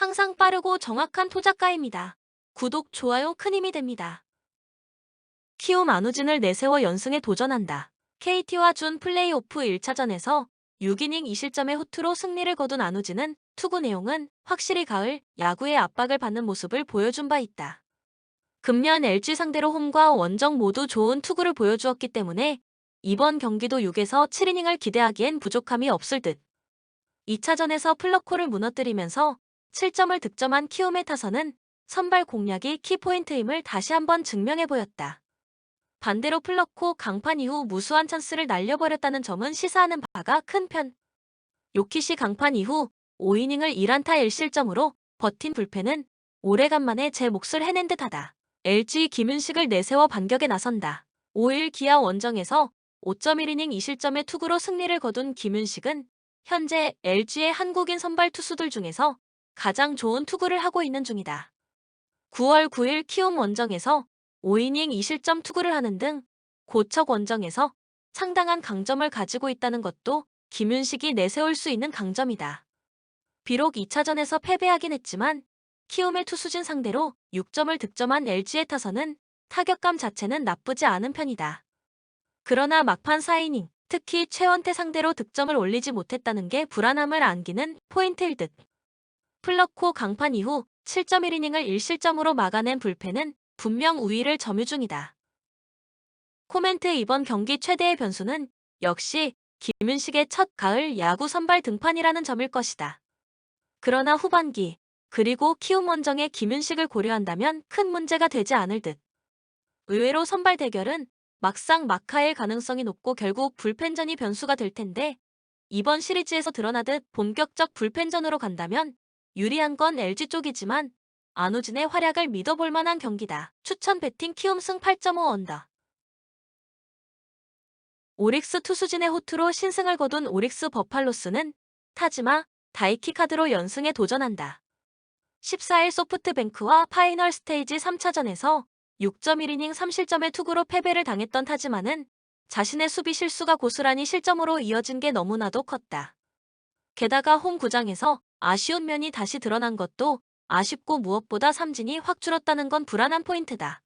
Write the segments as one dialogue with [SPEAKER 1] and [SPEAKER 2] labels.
[SPEAKER 1] 항상 빠르고 정확한 토작가입니다. 구독, 좋아요 큰 힘이 됩니다. 키움 안우진을 내세워 연승에 도전한다. KT와 준 플레이오프 1차전에서 6이닝 2실점의 호투로 승리를 거둔 안우진은 투구 내용은 확실히 가을 야구의 압박을 받는 모습을 보여준 바 있다. 금년 LG 상대로 홈과 원정 모두 좋은 투구를 보여주었기 때문에 이번 경기도 6에서 7이닝을 기대하기엔 부족함이 없을 듯. 2차전에서 플러코를 무너뜨리면서 7점을 득점한 키움의 타선은 선발 공략이 키포인트임을 다시 한번 증명해 보였다. 반대로 플러코 강판 이후 무수한 찬스를 날려버렸다는 점은 시사하는 바가 큰 편. 요키시 강판 이후 5이닝을 1안타 1실점으로 버틴 불펜은 오래간만에 제 몫을 해낸 듯하다. LG 김윤식을 내세워 반격에 나선다. 5일 기아 원정에서 5.1이닝 2실점의 투구로 승리를 거둔 김윤식은 현재 LG의 한국인 선발 투수들 중에서 가장 좋은 투구를 하고 있는 중이다. 9월 9일 키움 원정에서 5이닝 2실점 투구를 하는 등 고척 원정에서 상당한 강점을 가지고 있다는 것도 김윤식이 내세울 수 있는 강점이다. 비록 2차전에서 패배하긴 했지만 키움의 투수진 상대로 6점을 득점한 LG의 타선은 타격감 자체는 나쁘지 않은 편이다. 그러나 막판 4이닝, 특히 최원태 상대로 득점을 올리지 못했다는 게 불안함을 안기는 포인트일 듯. 플러코 강판 이후 7.1이닝을 1실점으로 막아낸 불펜은 분명 우위를 점유 중이다. 코멘트 이번 경기 최대의 변수는 역시 김윤식의 첫 가을 야구 선발 등판이라는 점일 것이다. 그러나 후반기, 그리고 키움 원정의 김윤식을 고려한다면 큰 문제가 되지 않을 듯. 의외로 선발 대결은 막상 막하일 가능성이 높고 결국 불펜전이 변수가 될 텐데 이번 시리즈에서 드러나듯 본격적 불펜전으로 간다면 유리한 건 LG 쪽이지만 안우진의 활약을 믿어볼 만한 경기다. 추천 배팅 키움 승 8.5 언더. 오릭스 투수진의 호투로 신승을 거둔 오릭스 버팔로스는 타지마, 다이키 카드로 연승에 도전한다. 14일 소프트뱅크와 파이널 스테이지 3차전에서 6.1이닝 3실점의 투구로 패배를 당했던 타지마는 자신의 수비 실수가 고스란히 실점으로 이어진 게 너무나도 컸다. 게다가 홈 구장에서 아쉬운 면이 다시 드러난 것도 아쉽고 무엇보다 삼진이 확 줄었다는 건 불안한 포인트다.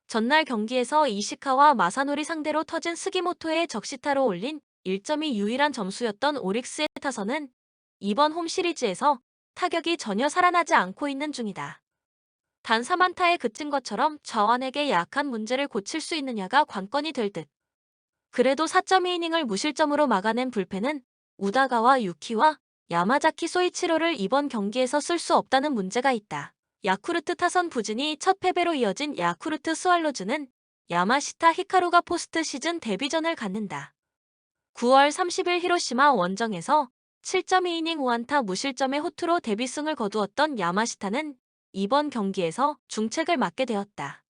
[SPEAKER 1] 전날 경기에서 이시카와 마사노리 상대로 터진 스기모토의 적시타로 올린 1점이 유일한 점수였던 오릭스의 타선은 이번 홈 시리즈에서 타격이 전혀 살아나지 않고 있는 중이다. 단 3안타에 그친 것처럼 저완에게 약한 문제를 고칠 수 있느냐가 관건이 될 듯. 그래도 4.2이닝을 무실점으로 막아낸 불펜은 우다가와 유키와 야마자키 소이치로를 이번 경기에서 쓸 수 없다는 문제가 있다. 야쿠르트 타선 부진이 첫 패배로 이어진 야쿠르트 스왈로즈는 야마시타 히카루가 포스트 시즌 데뷔전을 갖는다. 9월 30일 히로시마 원정에서 7.2이닝 5안타 무실점의 호투로 데뷔승을 거두었던 야마시타는 이번 경기에서 중책을 맡게 되었다.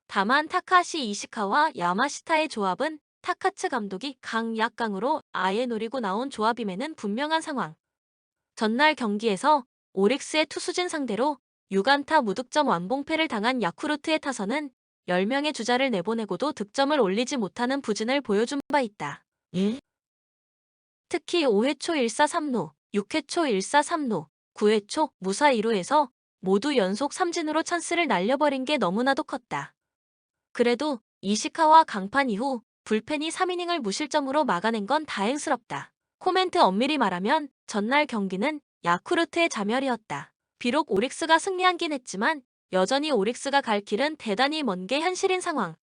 [SPEAKER 1] 다만 타카시 이시카와 야마시타의 조합은 타카츠 감독이 강약강으로 아예 노리고 나온 조합임에는 분명한 상황. 전날 경기에서 오릭스의 투수진 상대로 6안타 무득점 완봉패를 당한 야쿠르트의 타선은 10명의 주자를 내보내고도 득점을 올리지 못하는 부진을 보여준 바 있다. 특히 5회 초 1사 3루, 6회 초 1사 3루, 9회 초 무사 2루에서 모두 연속 삼진으로 찬스를 날려버린 게 너무나도 컸다. 그래도 이시카와 강판 이후 불펜이 3이닝을 무실점으로 막아낸 건 다행스럽다. 코멘트 엄밀히 말하면 전날 경기는 야쿠르트의 자멸이었다. 비록 오릭스가 승리하긴 했지만 여전히 오릭스가 갈 길은 대단히 먼 게 현실인 상황.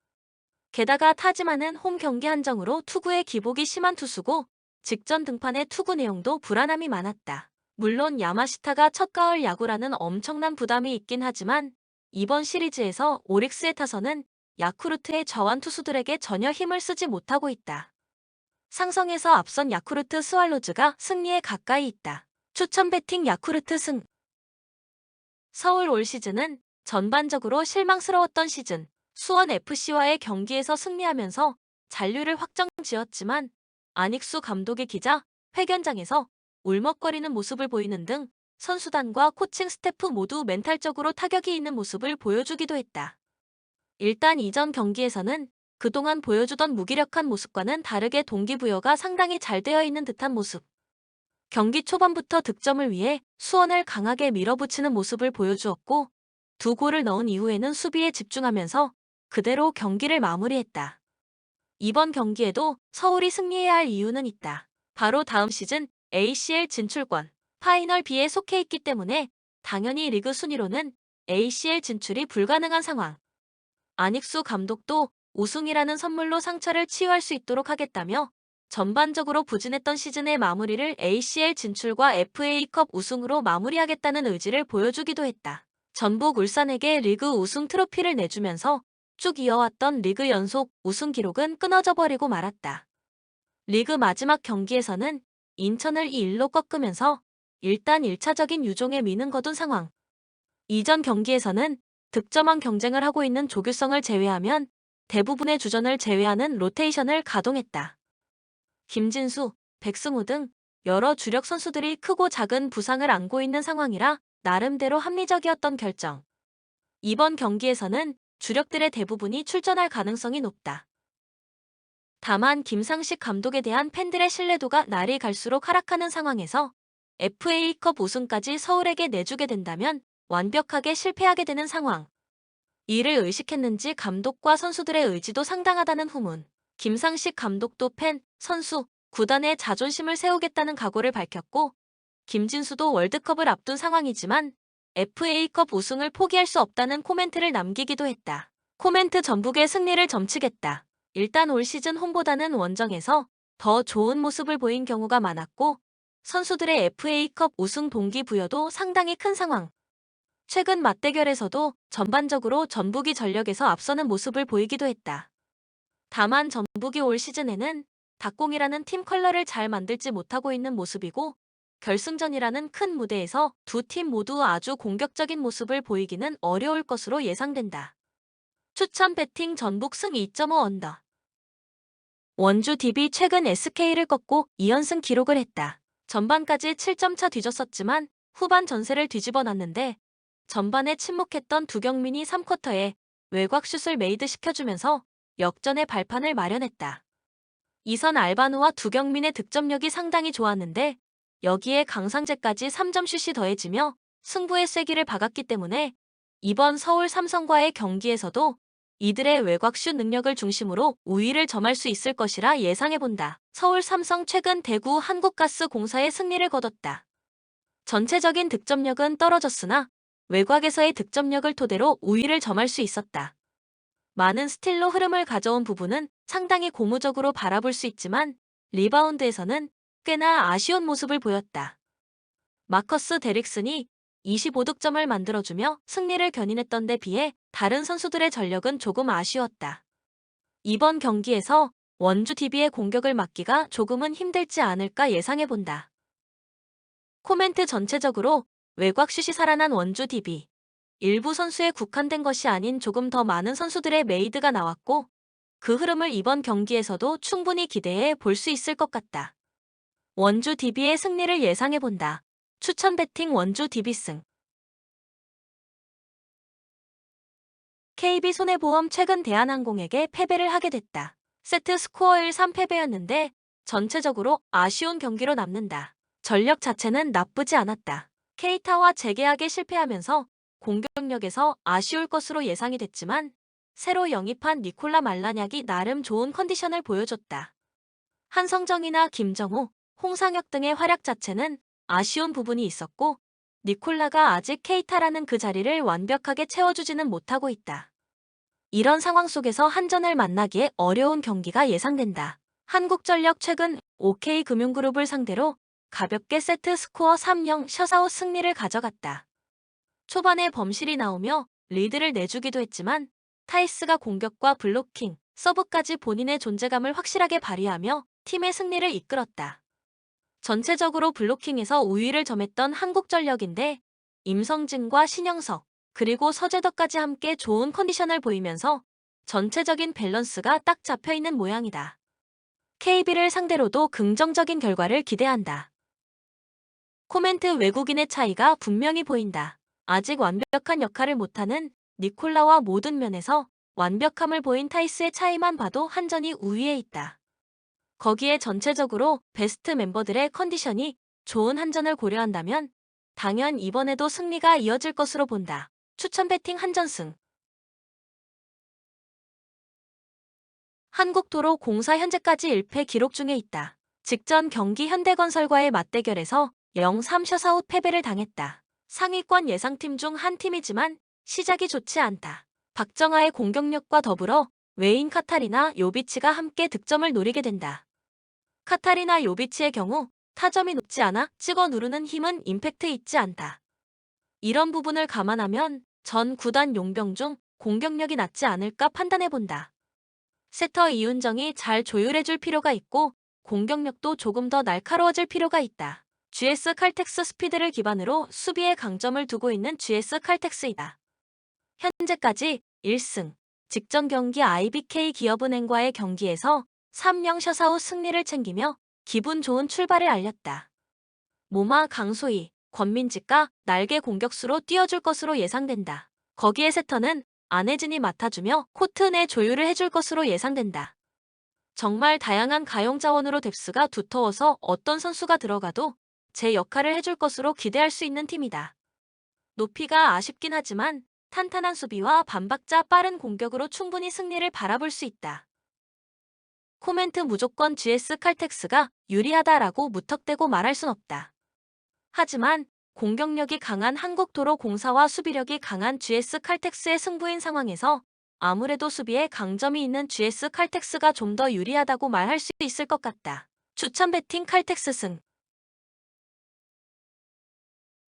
[SPEAKER 1] 게다가 타지마는 홈 경기 한정으로 투구의 기복이 심한 투수고 직전 등판의 투구 내용도 불안함이 많았다. 물론 야마시타가 첫 가을 야구라는 엄청난 부담이 있긴 하지만 이번 시리즈에서 오릭스의 타선은 야쿠르트의 저완 투수들에게 전혀 힘을 쓰지 못하고 있다. 상성에서 앞선 야쿠르트 스왈로즈가 승리에 가까이 있다. 추천 배팅 야쿠르트 승. 서울 올 시즌은 전반적으로 실망스러웠던 시즌. 수원FC와의 경기에서 승리하면서 잔류를 확정지었지만 안익수 감독의 기자 회견장에서 울먹거리는 모습을 보이는 등 선수단과 코칭 스태프 모두 멘탈적으로 타격이 있는 모습을 보여주기도 했다. 일단 이전 경기에서는 그동안 보여주던 무기력한 모습과는 다르게 동기부여가 상당히 잘 되어 있는 듯한 모습. 경기 초반부터 득점을 위해 수원을 강하게 밀어붙이는 모습을 보여주었고 두 골을 넣은 이후에는 수비에 집중하면서 그대로 경기를 마무리했다. 이번 경기에도 서울이 승리해야 할 이유는 있다. 바로 다음 시즌 ACL 진출권, 파이널 B에 속해 있기 때문에 당연히 리그 순위로는 ACL 진출이 불가능한 상황. 안익수 감독도 우승이라는 선물로 상처를 치유할 수 있도록 하겠다며 전반적으로 부진했던 시즌의 마무리를 ACL 진출과 FA컵 우승으로 마무리하겠다는 의지를 보여주기도 했다. 전북 울산에게 리그 우승 트로피를 내주면서 쭉 이어왔던 리그 연속 우승 기록은 끊어져 버리고 말았다. 리그 마지막 경기에서는 인천을 2-1로 꺾으면서 일단 1차적인 유종에 미는 거둔 상황. 이전 경기에서는 득점왕 경쟁을 하고 있는 조규성을 제외하면 대부분의 주전을 제외하는 로테이션을 가동했다. 김진수, 백승우 등 여러 주력 선수들이 크고 작은 부상을 안고 있는 상황이라 나름대로 합리적이었던 결정. 이번 경기에서는 주력들의 대부분이 출전할 가능성이 높다. 다만 김상식 감독에 대한 팬들의 신뢰도가 날이 갈수록 하락하는 상황에서 FA컵 우승까지 서울에게 내주게 된다면 완벽하게 실패하게 되는 상황. 이를 의식했는지 감독과 선수들의 의지도 상당하다는 후문. 김상식 감독도 팬, 선수, 구단의 자존심을 세우겠다는 각오를 밝혔고 김진수도 월드컵을 앞둔 상황이지만 FA컵 우승을 포기할 수 없다는 코멘트를 남기기도 했다. 코멘트 전북의 승리를 점치겠다. 일단 올 시즌 홈보다는 원정에서 더 좋은 모습을 보인 경우가 많았고 선수들의 FA컵 우승 동기부여도 상당히 큰 상황. 최근 맞대결에서도 전반적으로 전북이 전력에서 앞서는 모습을 보이기도 했다. 다만 전북이 올 시즌에는 닭공이라는 팀 컬러를 잘 만들지 못하고 있는 모습이고 결승전이라는 큰 무대에서 두 팀 모두 아주 공격적인 모습을 보이기는 어려울 것으로 예상된다. 추천 배팅 전북 승 2.5 언더. 원주 DB 최근 SK를 꺾고 2연승 기록을 했다. 전반까지 7점 차 뒤졌었지만 후반 전세를 뒤집어 놨는데 전반에 침묵했던 두경민이 3쿼터에 외곽슛을 메이드 시켜주면서 역전의 발판을 마련했다. 이선 알바누와 두경민의 득점력이 상당히 좋았는데 여기에 강상재까지 3점슛이 더해지며 승부의 쐐기를 박았기 때문에 이번 서울 삼성과의 경기에서도 이들의 외곽슛 능력을 중심으로 우위를 점할 수 있을 것이라 예상해본다. 서울 삼성 최근 대구 한국가스공사의 승리를 거뒀다. 전체적인 득점력은 떨어졌으나 외곽에서의 득점력을 토대로 우위를 점할 수 있었다. 많은 스틸로 흐름을 가져온 부분은 상당히 고무적으로 바라볼 수 있지만 리바운드에서는 꽤나 아쉬운 모습을 보였다. 마커스 데릭슨이 25득점을 만들어주며 승리를 견인했던 데 비해 다른 선수들의 전력은 조금 아쉬웠다. 이번 경기에서 원주 DB의 공격을 막기가 조금은 힘들지 않을까 예상해본다. 코멘트 전체적으로 외곽슛이 살아난 원주 DB. 일부 선수에 국한된 것이 아닌 조금 더 많은 선수들의 메이드가 나왔고 그 흐름을 이번 경기에서도 충분히 기대해 볼 수 있을 것 같다. 원주 DB의 승리를 예상해본다. 추천 배팅 원주 DB 승. KB손해보험 최근 대한항공에게 패배를 하게 됐다. 세트 스코어 1-3 패배였는데 전체적으로 아쉬운 경기로 남는다. 전력 자체는 나쁘지 않았다. 케이타와 재계약에 실패하면서 공격력에서 아쉬울 것으로 예상이 됐지만 새로 영입한 니콜라 말라녜이 나름 좋은 컨디션을 보여줬다. 한성정이나 김정우, 홍상혁 등의 활약 자체는 아쉬운 부분이 있었고 니콜라가 아직 케이타라는 그 자리를 완벽하게 채워주지는 못하고 있다. 이런 상황 속에서 한전을 만나기에 어려운 경기가 예상된다. 한국전력 최근 OK금융그룹을 상대로 가볍게 세트 스코어 3-0 셧아웃 승리를 가져갔다. 초반에 범실이 나오며 리드를 내주기도 했지만 타이스가 공격과 블로킹, 서브까지 본인의 존재감을 확실하게 발휘하며 팀의 승리를 이끌었다. 전체적으로 블로킹에서 우위를 점했던 한국전력인데 임성진과 신영석, 그리고 서재덕까지 함께 좋은 컨디션을 보이면서 전체적인 밸런스가 딱 잡혀있는 모양이다. KB를 상대로도 긍정적인 결과를 기대한다. 코멘트 외국인의 차이가 분명히 보인다. 아직 완벽한 역할을 못하는 니콜라와 모든 면에서 완벽함을 보인 타이스의 차이만 봐도 한전이 우위에 있다. 거기에 전체적으로 베스트 멤버들의 컨디션이 좋은 한전을 고려한다면 당연 이번에도 승리가 이어질 것으로 본다. 추천 배팅 한전승. 한국도로공사 현재까지 1패 기록 중에 있다. 직전 경기 현대건설과의 맞대결에서 0-3 셔사웃 패배를 당했다. 상위권 예상팀 중 한 팀이지만 시작이 좋지 않다. 박정아의 공격력과 더불어 외인 카타리나 요비치가 함께 득점을 노리게 된다. 카타리나 요비치의 경우 타점이 높지 않아 찍어 누르는 힘은 임팩트 있지 않다. 이런 부분을 감안하면 전 구단 용병 중 공격력이 낮지 않을까 판단해본다. 세터 이윤정이 잘 조율해줄 필요가 있고 공격력도 조금 더 날카로워질 필요가 있다. GS 칼텍스 스피드를 기반으로 수비에 강점을 두고 있는 GS 칼텍스이다. 현재까지 1승, 직전 경기 IBK 기업은행과의 경기에서 3-0 셔사웃 승리를 챙기며 기분 좋은 출발을 알렸다. 모마 강소희, 권민지가 날개 공격수로 뛰어줄 것으로 예상된다. 거기에 세터는 안혜진이 맡아주며 코트 내 조율을 해줄 것으로 예상된다. 정말 다양한 가용 자원으로 뎁스가 두터워서 어떤 선수가 들어가도 제 역할을 해줄 것으로 기대할 수 있는 팀이다. 높이가 아쉽긴 하지만 탄탄한 수비와 반박자 빠른 공격으로 충분히 승리를 바라볼 수 있다. 코멘트 무조건 GS 칼텍스가 유리하다라고 무턱대고 말할 순 없다. 하지만 공격력이 강한 한국도로공사와 수비력이 강한 GS 칼텍스의 승부인 상황에서 아무래도 수비에 강점이 있는 GS 칼텍스가 좀 더 유리하다고 말할 수 있을 것 같다. 추천 배팅 칼텍스 승.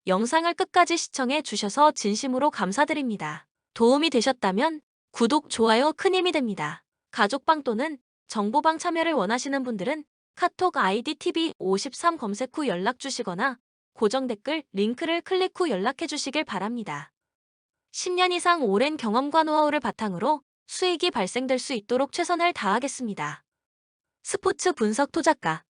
[SPEAKER 1] 영상을 끝까지 시청해 주셔서 진심으로 감사드립니다. 도움이 되셨다면 구독, 좋아요 큰 힘이 됩니다. 가족방 또는 정보방 참여를 원하시는 분들은 카톡 아이디 TV53 검색 후 연락 주시거나 고정 댓글 링크를 클릭 후 연락해 주시길 바랍니다. 10년 이상 오랜 경험과 노하우를 바탕으로 수익이 발생될 수 있도록 최선을 다하겠습니다. 스포츠 분석 투자가